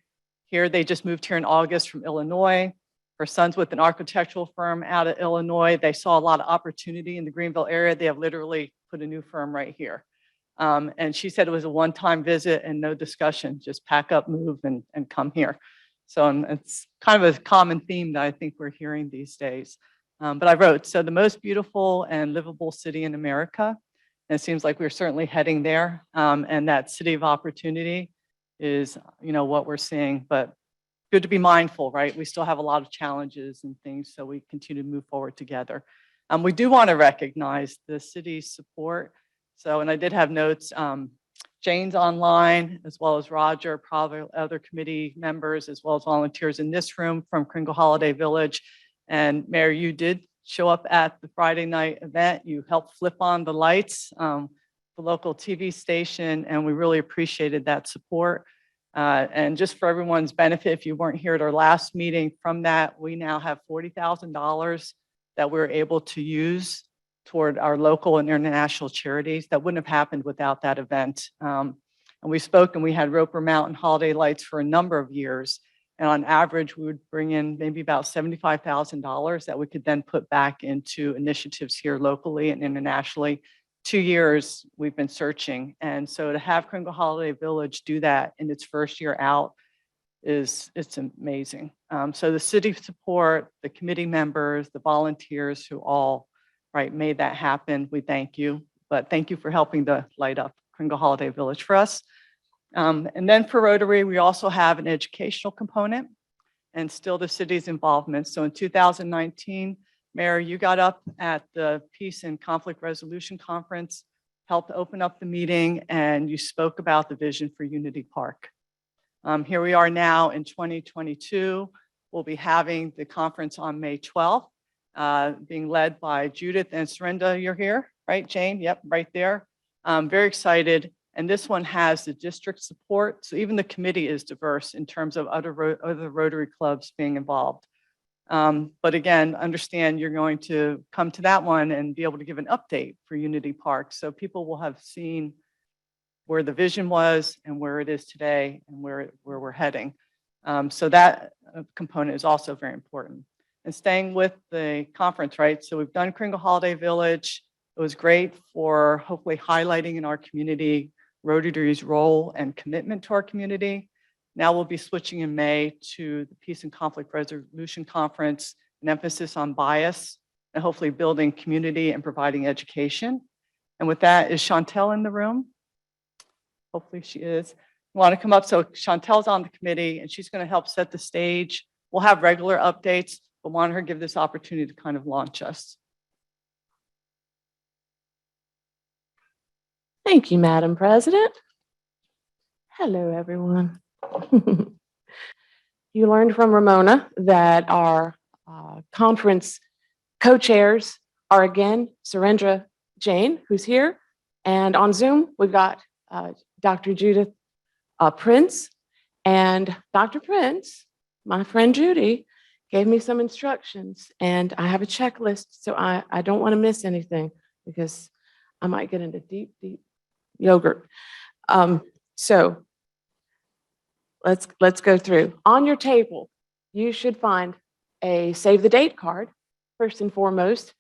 here. They just moved here in August from Illinois. Her son's with an architectural firm out of Illinois. They saw a lot of opportunity in the Greenville area. They have literally put a new firm right here. And she said it was a one-time visit and no discussion, just pack up, move, and come here. So it's kind of a common theme that I think we're hearing these days. But I wrote, so the most beautiful and livable city in America. And it seems like we're certainly heading there. And that city of opportunity is, what we're seeing. But good to be mindful, right? We still have a lot of challenges and things, so we continue to move forward together. We do want to recognize the city's support. So, and I did have notes, Jane's online, as well as Roger, probably other committee members, as well as volunteers in this room from Kringle Holiday Village. And Mayor, you did show up at the Friday night event. You helped flip on the lights, the local TV station, and we really appreciated that support. And just for everyone's benefit, if you weren't here at our last meeting, from that, we now have $40,000 that we're able to use toward our local and international charities. That wouldn't have happened without that event. And we spoke, and we had Roper Mountain holiday lights for a number of years. And on average, we would bring in maybe about $75,000 that we could then put back into initiatives here locally and internationally. 2 years we've been searching. And so to have Kringle Holiday Village do that in its first year out it's amazing. So the city support, the committee members, the volunteers who all made that happen. We thank you, but thank you for helping to light up Kringle Holiday Village for us. And then for Rotary, we also have an educational component and still the city's involvement. So in 2019, Mayor, you got up at the Peace and Conflict Resolution Conference, helped open up the meeting, and you spoke about the vision for Unity Park. Here we are now in 2022. We'll be having the conference on May 12th, being led by Judith and Serinda. You're here, right, Jane? Yep, right there. Very excited. And this one has the district support. So even the committee is diverse in terms of other Rotary clubs being involved. But again, understand you're going to come to that one and be able to give an update for Unity Park. So people will have seen where the vision was and where it is today and where we're heading. So that component is also very important. And staying with the conference, right? So we've done Kringle Holiday Village. It was great for hopefully highlighting in our community Rotary's role and commitment to our community. Now we'll be switching in May to the Peace and Conflict Resolution Conference, an emphasis on bias and hopefully building community and providing education. And with that, is Chantel in the room? Hopefully she is. You want to come up? So Chantel's on the committee and she's going to help set the stage. We'll have regular updates, but want her to give this opportunity to kind of launch us. Thank you, Madam President. Hello, everyone. You learned from Ramona that our conference co-chairs are again Serinda Jane, who's here, and on Zoom we've got Dr. Judith Prince, and Dr. Prince, my friend Judy, gave me some instructions, and I have a checklist, so I don't want to miss anything because I might get into deep yogurt. So let's go through. On your table, you should find a save the date card, first and foremost,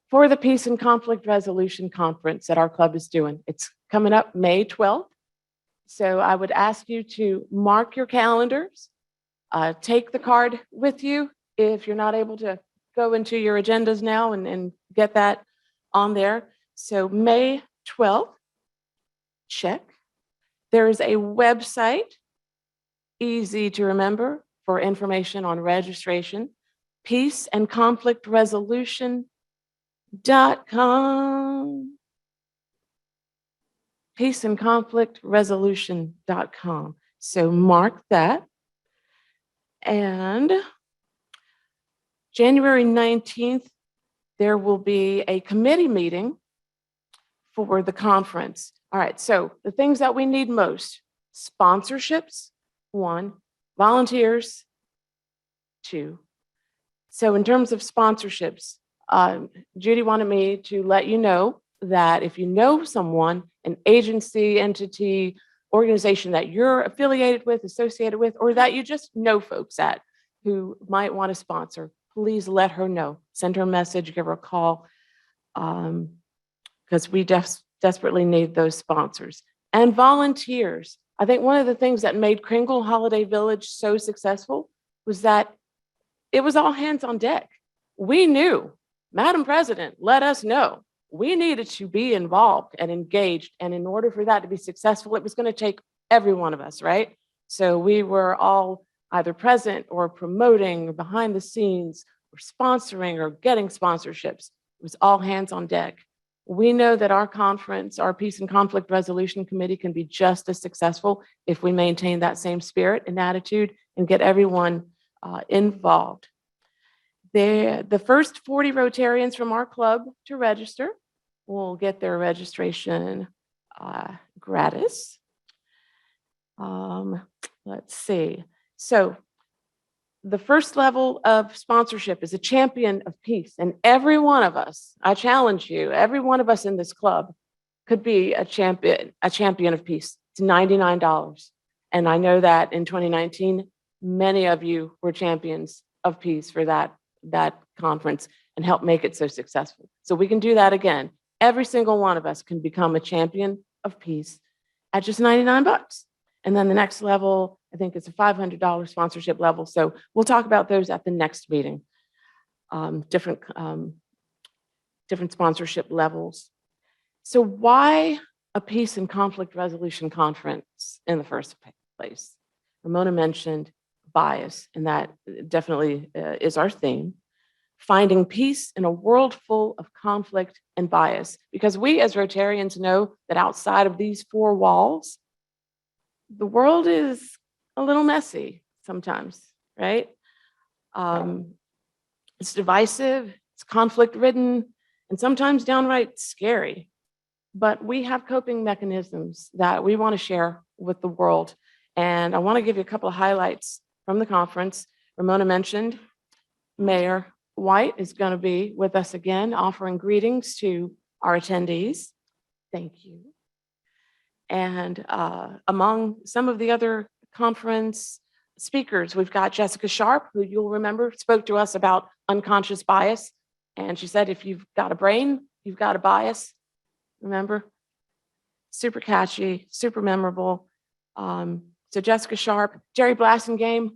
for the Peace and Conflict Resolution Conference that our club is doing. It's coming up May 12th. So I would ask you to mark your calendars, take the card with you if you're not able to go into your agendas now and get that on there. So May 12th, check. There is a website, easy to remember, for information on registration, peaceandconflictresolution.com. peaceandconflictresolution.com. So mark that. And January 19th, there will be a committee meeting for the conference. All right, so the things that we need most: sponsorships, 1, volunteers, 2. So in terms of sponsorships, Judy wanted me to let you know that if you know someone, an agency, entity, organization that you're affiliated with, associated with, or that you just know folks at who might want to sponsor, please let her know. Send her a message, give her a call, because we desperately need those sponsors. And volunteers. I think one of the things that made Kringle Holiday Village so successful was that it was all hands on deck. We knew, Madam President let us know, we needed to be involved and engaged. And in order for that to be successful, it was going to take every one of us, right? So we were all either present or promoting or behind the scenes or sponsoring or getting sponsorships. It was all hands on deck. We know that our conference, our Peace and Conflict Resolution Committee, can be just as successful if we maintain that same spirit and attitude and get everyone involved. The first 40 Rotarians from our club to register will get their registration gratis. Let's see. So the first level of sponsorship is a champion of peace. And every one of us, I challenge you, every one of us in this club could be a champion of peace. It's $99. And I know that in 2019, many of you were champions of peace for that conference and helped make it so successful. So we can do that again. Every single one of us can become a champion of peace at just $99. And then the next level, I think it's a $500 sponsorship level. So we'll talk about those at the next meeting. Different sponsorship levels. So why a peace and conflict resolution conference in the first place? Ramona mentioned bias, and that definitely is our theme. Finding peace in a world full of conflict and bias. Because we as Rotarians know that outside of these 4 walls, the world is a little messy sometimes, right? It's divisive, it's conflict-ridden, and sometimes downright scary. But we have coping mechanisms that we want to share with the world. And I want to give you a couple of highlights from the conference. Ramona mentioned Mayor White is going to be with us again, offering greetings to our attendees. Thank you. And among some of the other conference speakers, we've got Jessica Sharp, who you'll remember spoke to us about unconscious bias. And she said, if you've got a brain, you've got a bias. Remember? Super catchy, super memorable. So Jessica Sharp, Jerry Blassingame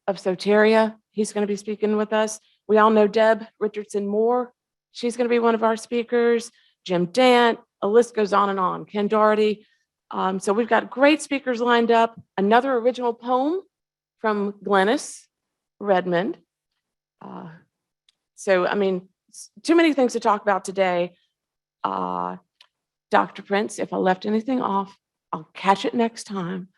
of Soteria, he's going to be speaking with us. We all know Deb Richardson Moore. She's going to be one of our speakers. Jim Dant, a list goes on and on. Ken Doherty. So we've got great speakers lined up. Another original poem from Glennis Redmond. So, I mean, too many things to talk about today. Dr. Prince, if I left anything off, I'll catch it next time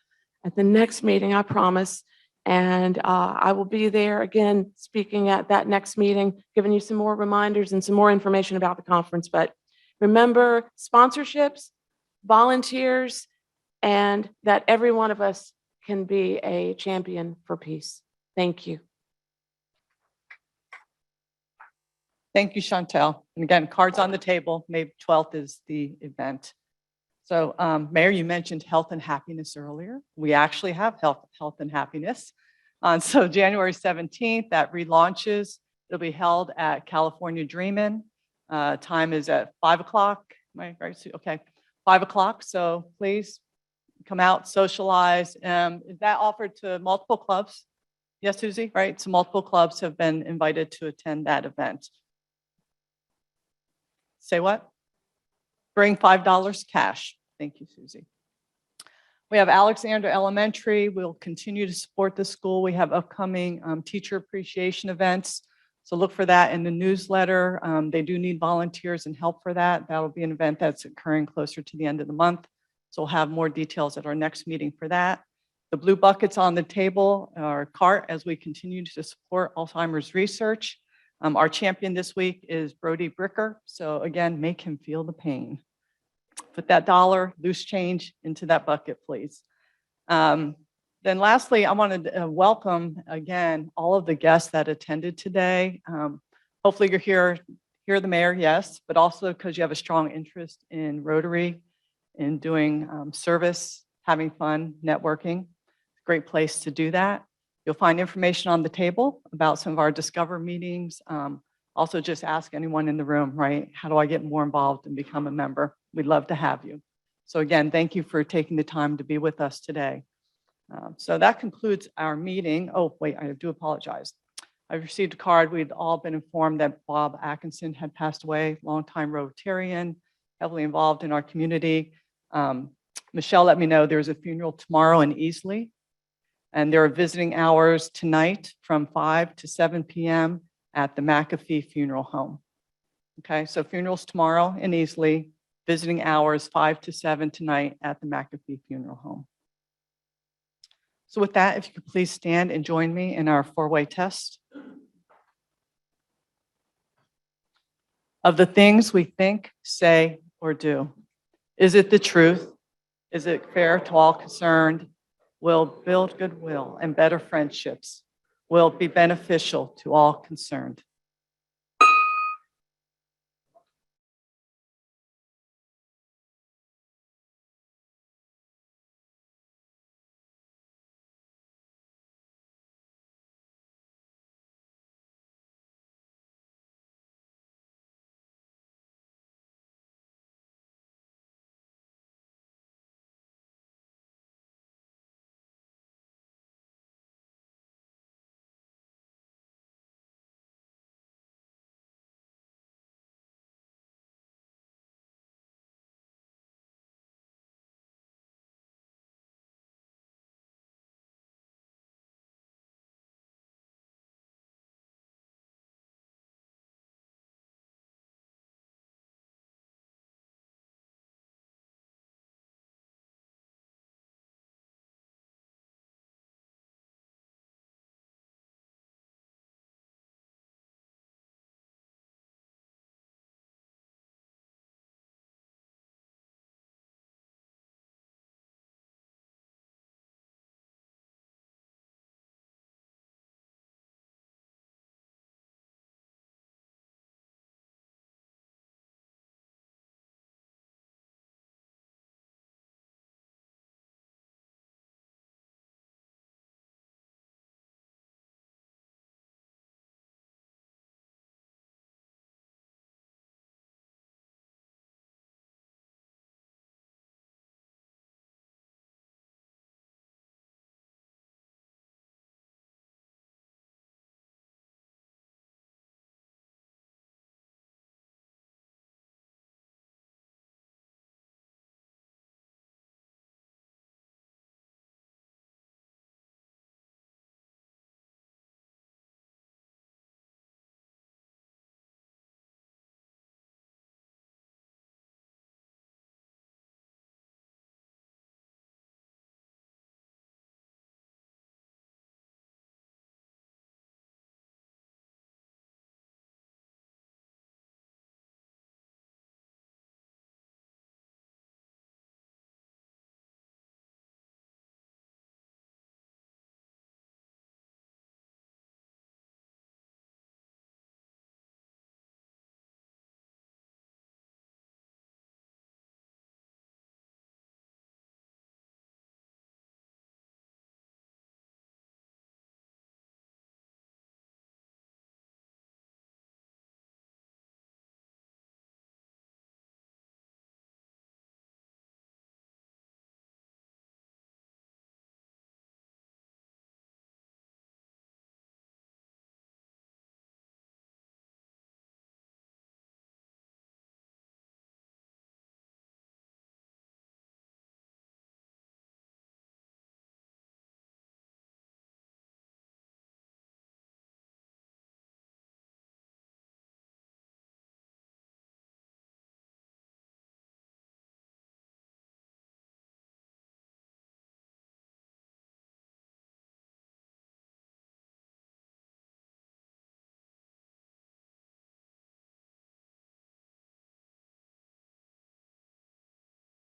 at the next meeting, I promise. And I will be there again, speaking at that next meeting, giving you some more reminders and some more information about the conference. But remember, sponsorships, volunteers, and that every one of us can be a champion for peace. Thank you. Thank you, Chantel. And again, cards on the table. May 12th is the event. So, Mayor, you mentioned health and happiness earlier. We actually have health and happiness. So January 17th, that relaunches. It'll be held at California Dreamin'. Time is at 5 o'clock. Am I right? Okay, 5 o'clock. So please come out, socialize. Is that offered to multiple clubs? Yes, Susie, right? So multiple clubs have been invited to attend that event. Say what? Bring $5 cash. Thank you, Susie. We have Alexander Elementary. We'll continue to support the school. We have upcoming teacher appreciation events. So look for that in the newsletter. They do need volunteers and help for that. That'll be an event that's occurring closer to the end of the month. So we'll have more details at our next meeting for that. The blue buckets on the table are cart as we continue to support Alzheimer's research. Our champion this week is Brody Bricker. So again, make him feel the pain. put that dollar, loose change into that bucket, please. Then lastly, I wanted to welcome again all of the guests that attended today. Hopefully you're here, hear the mayor, yes, but also because you have a strong interest in Rotary, in doing service, having fun, networking. Great place to do that. You'll find information on the table about some of our Discover meetings. Also just ask anyone in the room, right? How do I get more involved and become a member? We'd love to have you. So again, thank you for taking the time to be with us today. So that concludes our meeting. Oh, wait, I do apologize. I received a card. We'd all been informed that Bob Atkinson had passed away, longtime Rotarian, heavily involved in our community. Michelle let me know there's a funeral tomorrow in Easley, and there are visiting hours tonight from 5 to 7 p.m. at the McAfee Funeral Home. Okay, so funerals tomorrow in Easley, visiting hours 5 to 7 tonight at the McAfee Funeral Home. So with that, if you could please stand and join me in our four-way test. Of the things we think, say, or do, is it the truth? Is it fair to all concerned? Will build goodwill and better friendships? Will be beneficial to all concerned?